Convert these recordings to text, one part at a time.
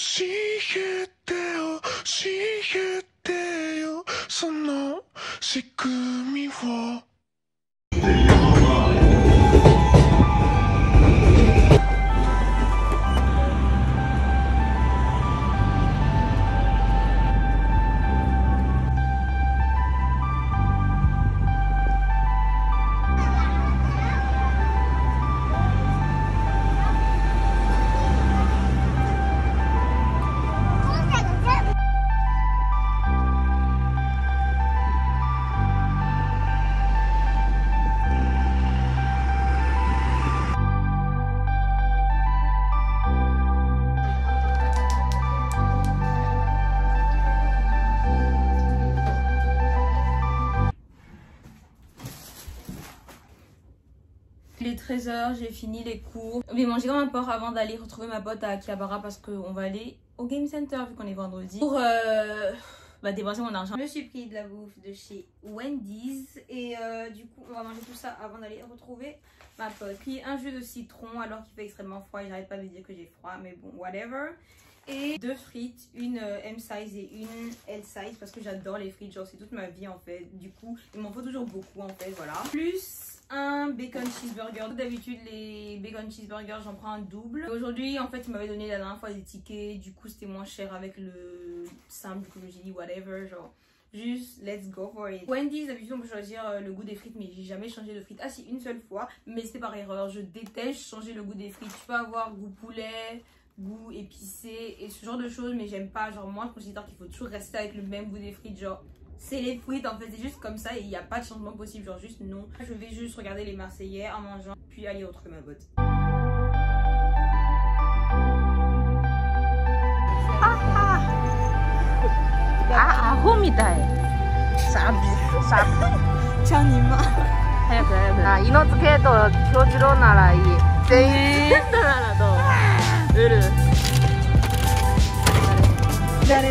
えてよ教えてよその仕組みをIl est 13h, j'ai fini les cours. Je vais manger comme un porc avant d'aller retrouver ma pote à Akihabara parce qu'on va aller au Game Center vu qu'on est vendredi pour dépenser mon argent. Je me suis pris de la bouffe de chez Wendy's et du coup on va manger tout ça avant d'aller retrouver ma pote. Puis un jus de citron alors qu'il fait extrêmement froid et j'arrête pas de dire que j'ai froid mais bon whatever. Et 2 frites, une M size et une L size parce que j'adore les frites, genre c'est toute ma vie en fait. Du coup il m'en faut toujours beaucoup en fait, voilà. Plus un bacon cheeseburger. D'habitude les bacon cheeseburgers j'en prends un double. Aujourd'hui en fait il m'avait donné la dernière fois des tickets, du coup c'était moins cher avec le simple que j'ai dit whatever, genre juste let's go for it. Wendy's d'habitude on peut choisir le goût des frites mais j'ai jamais changé de frites. Ah si, une seule fois mais c'était par erreur. Je déteste changer le goût des frites. Tu peux avoir goût poulet, goût épicé et ce genre de choses mais j'aime pas, genre moi je considère qu'il faut toujours rester avec le même goût des frites, genre c'est les frites en fait, c'est juste comme ça et il n'y a pas de changement possible, genre juste non. Je vais juste regarder les Marseillais en mangeant puis aller retrouver ma pote. 아호 미다이. 사비. 찬이마. 早く早く。あ、犬付けと京次郎ならいい。全員ならどう？うる。誰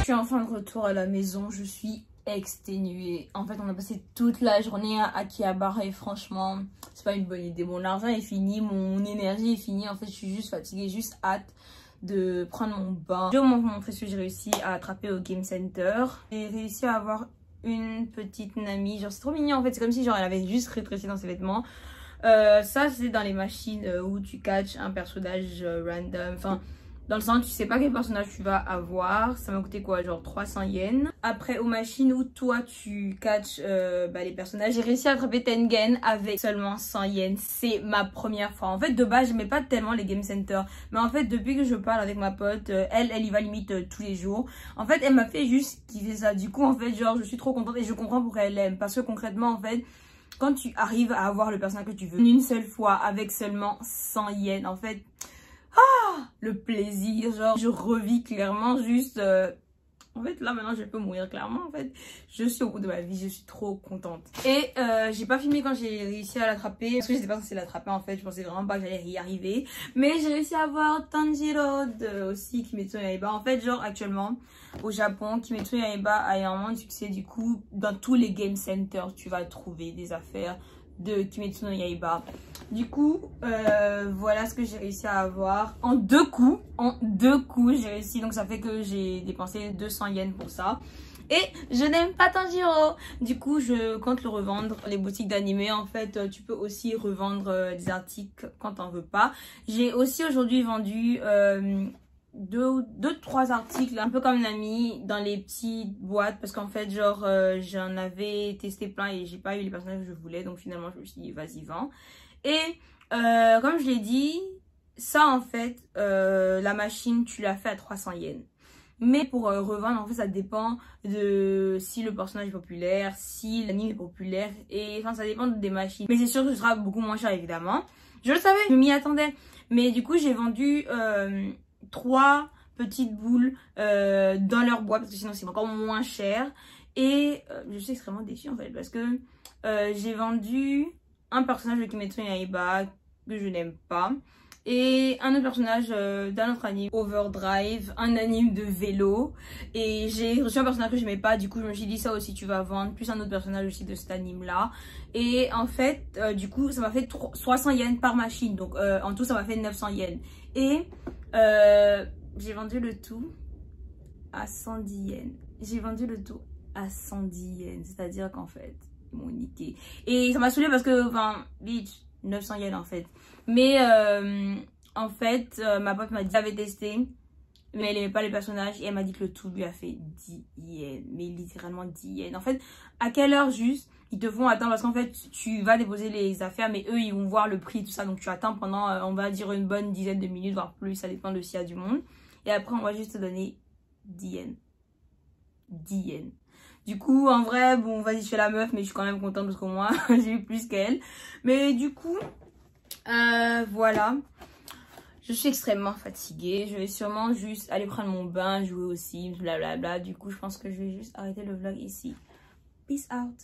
suis enfin de retour à la maison, je suis exténuée. En fait, on a passé toute la journée à Akihabara et franchement, c'est pas une bonne idée. Mon argent est fini, mon énergie est finie. En fait, je suis juste fatiguée, juste hâte de prendre mon bain. Je vais vous montrer ce que j'ai réussi à attraper au Game Center. J'ai réussi à avoir une petite Nami. Genre, c'est trop mignon en fait. C'est comme si genre elle avait juste rétréci dans ses vêtements. Ça, c'est dans les machines où tu catches un personnage random. Enfin, dans le sens, tu sais pas quel personnage tu vas avoir. Ça m'a coûté quoi, genre 300 yens. Après, aux machines où toi tu catches les personnages, j'ai réussi à attraper Tengen avec seulement 100 yens. C'est ma première fois. En fait, de base, j'aimais pas tellement les Game Center. Mais en fait, depuis que je parle avec ma pote, elle y va limite tous les jours. En fait, elle m'a fait juste kiffer ça. Du coup, en fait, genre, je suis trop contente et je comprends pourquoi elle aime. Parce que concrètement, en fait, quand tu arrives à avoir le personnage que tu veux une seule fois avec seulement 100 yens, en fait, le plaisir, genre je revis clairement juste en fait là maintenant je peux mourir clairement. En fait je suis au bout de ma vie, je suis trop contente. Et j'ai pas filmé quand j'ai réussi à l'attraper parce que j'étais pas censée l'attraper en fait, je pensais vraiment pas que j'allais y arriver, mais j'ai réussi à avoir Tanjiro aussi Kimetsu no Yaiba. En fait genre actuellement au Japon, Kimetsu no Yaiba a énormément de succès. Du coup dans tous les game centers tu vas trouver des affaires de Kimetsu no Yaiba. Du coup, voilà ce que j'ai réussi à avoir en deux coups. En deux coups, j'ai réussi. Donc, ça fait que j'ai dépensé 200 yens pour ça. Et je n'aime pas Tanjiro. Du coup, je compte le revendre. Les boutiques d'animé, en fait, tu peux aussi revendre des articles quand t'en veux pas. J'ai aussi aujourd'hui vendu... 2-3 articles un peu comme Nami dans les petites boîtes parce qu'en fait genre j'en avais testé plein et j'ai pas eu les personnages que je voulais, donc finalement je me suis dit vas-y vends. Et comme je l'ai dit, ça en fait la machine tu l'as fait à 300 yens, mais pour revendre en fait ça dépend de si le personnage est populaire, si l'anime est populaire, et enfin ça dépend des machines, mais c'est sûr que ce sera beaucoup moins cher évidemment. Je le savais, je m'y attendais, mais du coup j'ai vendu 3 petites boules dans leur boîte parce que sinon c'est encore moins cher. Et je suis extrêmement déçue en fait parce que j'ai vendu un personnage de Kimetsu no Yaiba que je n'aime pas et un autre personnage d'un autre anime, Overdrive, un anime de vélo, et j'ai reçu un personnage que je n'aimais pas. Du coup je me suis dit ça aussi tu vas vendre, plus un autre personnage aussi de cet anime là. Et en fait du coup ça m'a fait 300 yens par machine, donc en tout ça m'a fait 900 yens. Et j'ai vendu le tout à 110 yens. J'ai vendu le tout à 110 yens. C'est-à-dire qu'en fait, ils m'ont niqué. Et ça m'a saoulé parce que, enfin, bitch, 900 yens en fait. Mais en fait, ma pote m'a dit qu'elle avait testé, mais elle aimait pas les personnages. Et elle m'a dit que le tout lui a fait 10 yens. Mais littéralement 10 yens. En fait, à quelle heure juste ils te font attendre, parce qu'en fait tu vas déposer les affaires mais eux ils vont voir le prix tout ça, donc tu attends pendant on va dire une bonne dizaine de minutes voire plus, ça dépend de s'il y a du monde, et après on va juste te donner 10 yens. 10 yens. Du coup en vrai bon vas-y je fais la meuf, mais je suis quand même contente parce qu'au moins j'ai eu plus qu'elle. Mais du coup voilà, je suis extrêmement fatiguée, je vais sûrement juste aller prendre mon bain, jouer aussi, blablabla. Du coup je pense que je vais juste arrêter le vlog ici. Peace out.